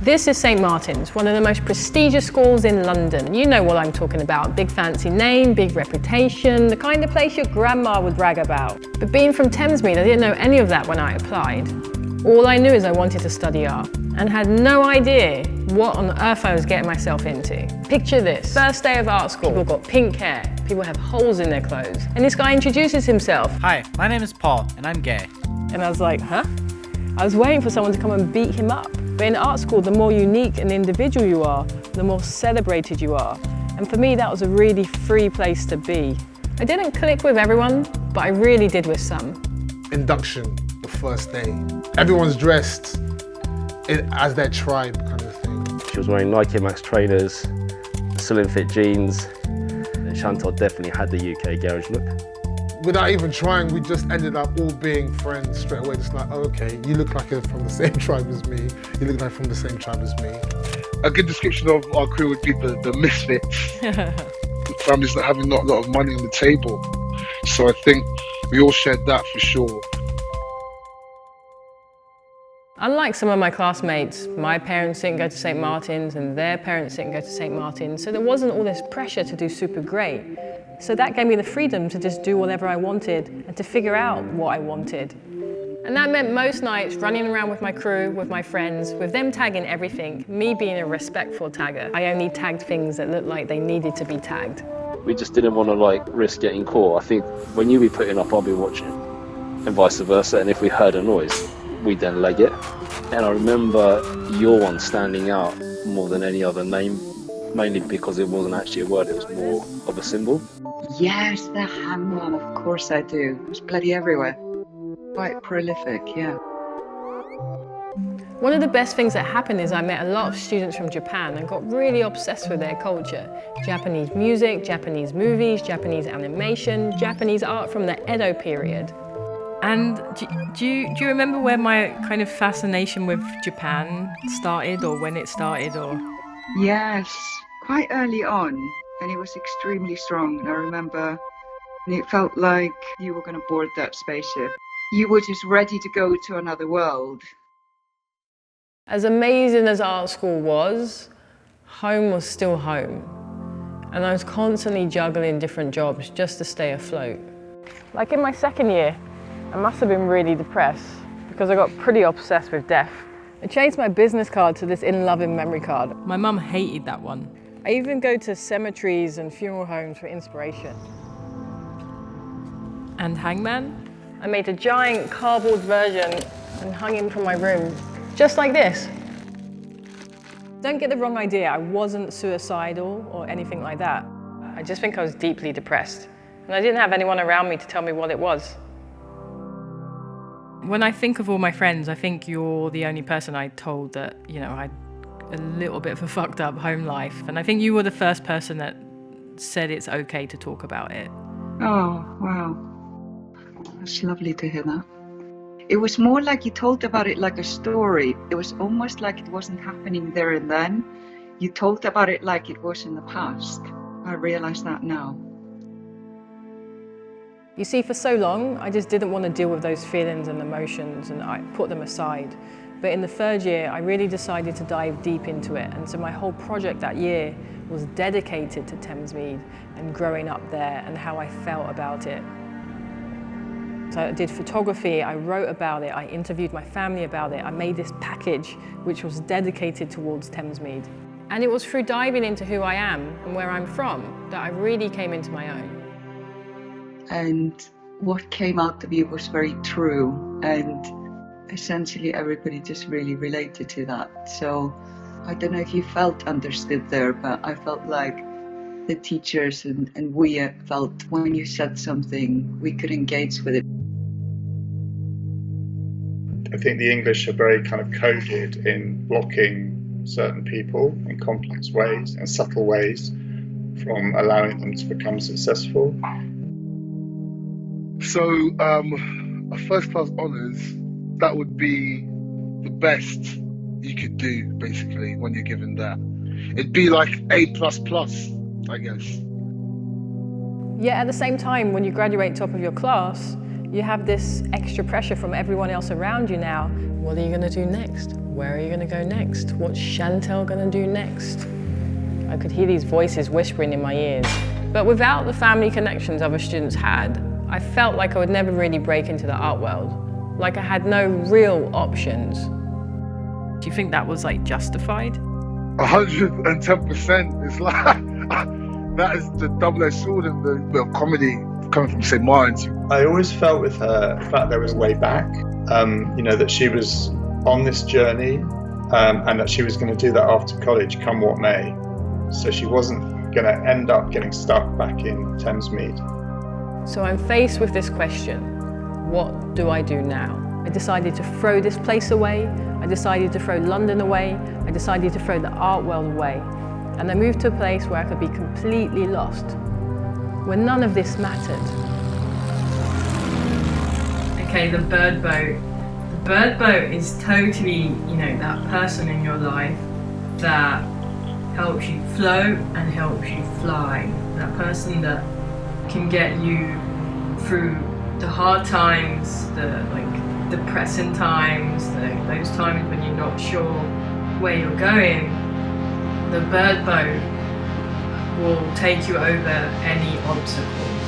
This is St Martin's, one of the most prestigious schools in London. You know what I'm talking about. Big fancy name, big reputation, the kind of place your grandma would brag about. But being from Thamesmead, I didn't know any of that when I applied. All I knew is I wanted to study art and had no idea what on earth I was getting myself into. Picture this, first day of art school, people got pink hair, people have holes in their clothes, and this guy introduces himself. Hi, my name is Paul, and I'm gay. And I was like, huh? I was waiting for someone to come and beat him up. But in art school, the more unique and individual you are, the more celebrated you are. And for me, that was a really free place to be. I didn't click with everyone, but I really did with some. Induction, the first day. Everyone's dressed as their tribe kind of thing. She was wearing Nike Max trainers, slim fit jeans, and Shantell definitely had the UK garage look. Without even trying, we just ended up all being friends straight away. Just like, oh, okay, you look like you're from the same tribe as me. You look like from the same tribe as me. A good description of our crew would be the misfits. Families that have not a lot of money on the table. So I think we all shared that for sure. Unlike some of my classmates, my parents didn't go to St Martin's and their parents didn't go to St Martin's, so there wasn't all this pressure to do super great. So that gave me the freedom to just do whatever I wanted and to figure out what I wanted. And that meant most nights running around with my crew, with my friends, with them tagging everything, me being a respectful tagger. I only tagged things that looked like they needed to be tagged. We just didn't want to risk getting caught. I think when you be putting up, I'll be watching, and vice versa. And if we heard a noise, we then leg it. And I remember your one standing out more than any other name, mainly because it wasn't actually a word, it was more of a symbol. Yes, the hangman, of course I do. It was bloody everywhere. Quite prolific, yeah. One of the best things that happened is I met a lot of students from Japan and got really obsessed with their culture. Japanese music, Japanese movies, Japanese animation, Japanese art from the Edo period. And do you remember where my kind of fascination with Japan started, or when it started, or? Yes, quite early on, and it was extremely strong. And I remember it felt like you were going to board that spaceship. You were just ready to go to another world. As amazing as art school was, home was still home. And I was constantly juggling different jobs just to stay afloat. Like in my second year, I must have been really depressed because I got pretty obsessed with death. I changed my business card to this in loving memory card. My mum hated that one. I even go to cemeteries and funeral homes for inspiration. And hangman? I made a giant cardboard version and hung him from my room, just like this. Don't get the wrong idea, I wasn't suicidal or anything like that. I just think I was deeply depressed. And I didn't have anyone around me to tell me what it was. When I think of all my friends, I think you're the only person I told that, I had a little bit of a fucked up home life. And I think you were the first person that said it's okay to talk about it. Oh, wow. That's lovely to hear that. It was more like you told about it like a story. It was almost like it wasn't happening there and then. You told about it like it was in the past. I realize that now. You see, for so long, I just didn't want to deal with those feelings and emotions, and I put them aside. But in the third year, I really decided to dive deep into it. And so my whole project that year was dedicated to Thamesmead and growing up there and how I felt about it. So I did photography, I wrote about it, I interviewed my family about it, I made this package which was dedicated towards Thamesmead. And it was through diving into who I am and where I'm from that I really came into my own. And what came out of you was very true, and essentially everybody just really related to that. So I don't know if you felt understood there, but I felt like the teachers and we felt when you said something, we could engage with it. I think the English are very kind of coded in blocking certain people in complex ways and subtle ways from allowing them to become successful. So a first class honours, that would be the best you could do basically when you're given that. It'd be like A++, I guess. Yet at the same time, when you graduate top of your class, you have this extra pressure from everyone else around you now. What are you going to do next? Where are you going to go next? What's Shantell going to do next? I could hear these voices whispering in my ears. But without the family connections other students had, I felt like I would never really break into the art world. Like I had no real options. Do you think that was like justified? 110%. It's like, that is the double-edged sword in the comedy coming from St. Martin's. I always felt with her, the fact there was a way back, that she was on this journey and that she was going to do that after college, come what may. So she wasn't going to end up getting stuck back in Thamesmead. So I'm faced with this question, what do I do now? I decided to throw this place away, I decided to throw London away, I decided to throw the art world away, and I moved to a place where I could be completely lost, where none of this mattered. Okay, the bird boat. The bird boat is totally, that person in your life that helps you float and helps you fly. That person that can get you through the hard times, the depressing times, those times when you're not sure where you're going. The bird boat will take you over any obstacle.